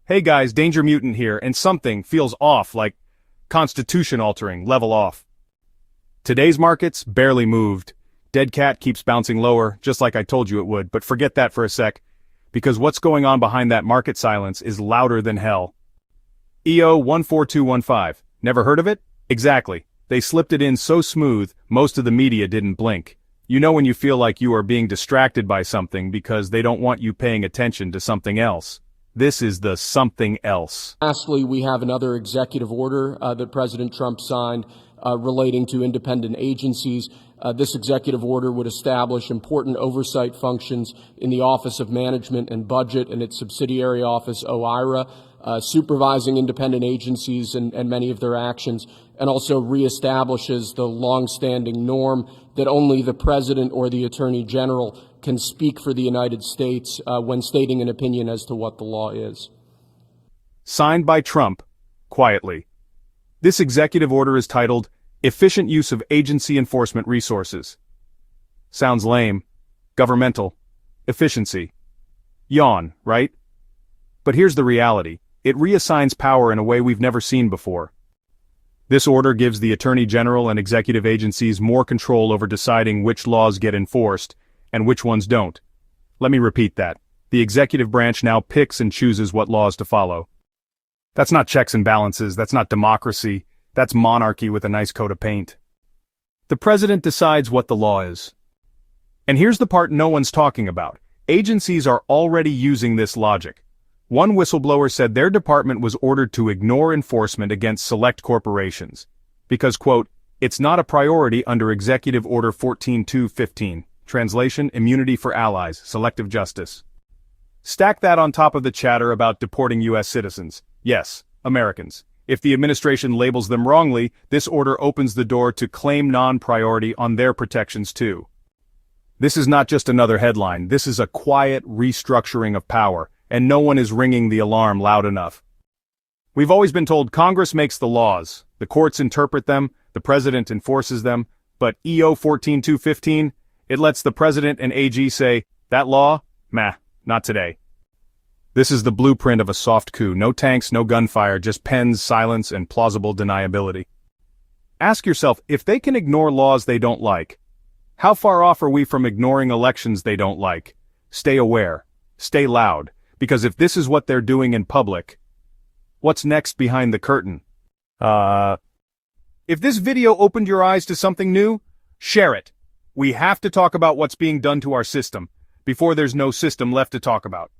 Hey guys, Danger Mutant here, and something feels off, like constitution altering, level off. Today's markets barely moved. Dead cat keeps bouncing lower, just like I told you it would, but forget that for a sec, because what's going on behind that market silence is louder than hell. EO 14215, never heard of it? Exactly. They slipped it in so smooth, most of the media didn't blink. You know when you feel like you are being distracted by something because they don't want you paying attention to something else. This is the something else. Lastly, we have another executive order that President Trump signed relating to independent agencies. This executive order would establish important oversight functions in the Office of Management and Budget and its subsidiary office, OIRA, supervising independent agencies and many of their actions, and also reestablishes the longstanding norm that only the President or the Attorney General can speak for the United States when stating an opinion as to what the law is. Signed by Trump, quietly. This executive order is titled, Efficient Use of Agency Enforcement Resources. Sounds lame. Governmental. Efficiency. Yawn, right? But here's the reality. It reassigns power in a way we've never seen before. This order gives the Attorney General and executive agencies more control over deciding which laws get enforced and which ones don't. Let me repeat that. The executive branch now picks and chooses what laws to follow. That's not checks and balances, that's not democracy, that's monarchy with a nice coat of paint. The president decides what the law is. And here's the part no one's talking about. Agencies are already using this logic. One whistleblower said their department was ordered to ignore enforcement against select corporations because, quote, it's not a priority under Executive Order 14215, translation, immunity for allies, selective justice. Stack that on top of the chatter about deporting U.S. citizens. Yes, Americans. If the administration labels them wrongly, this order opens the door to claim non-priority on their protections too. This is not just another headline, this is a quiet restructuring of power, and no one is ringing the alarm loud enough. We've always been told Congress makes the laws, the courts interpret them, the president enforces them, but EO 14215, it lets the president and AG say, that law? Meh, not today. This is the blueprint of a soft coup, no tanks, no gunfire, just pens, silence, and plausible deniability. Ask yourself, if they can ignore laws they don't like, how far off are we from ignoring elections they don't like? Stay aware. Stay loud. Because if this is what they're doing in public, what's next behind the curtain? If this video opened your eyes to something new, share it. We have to talk about what's being done to our system, before there's no system left to talk about.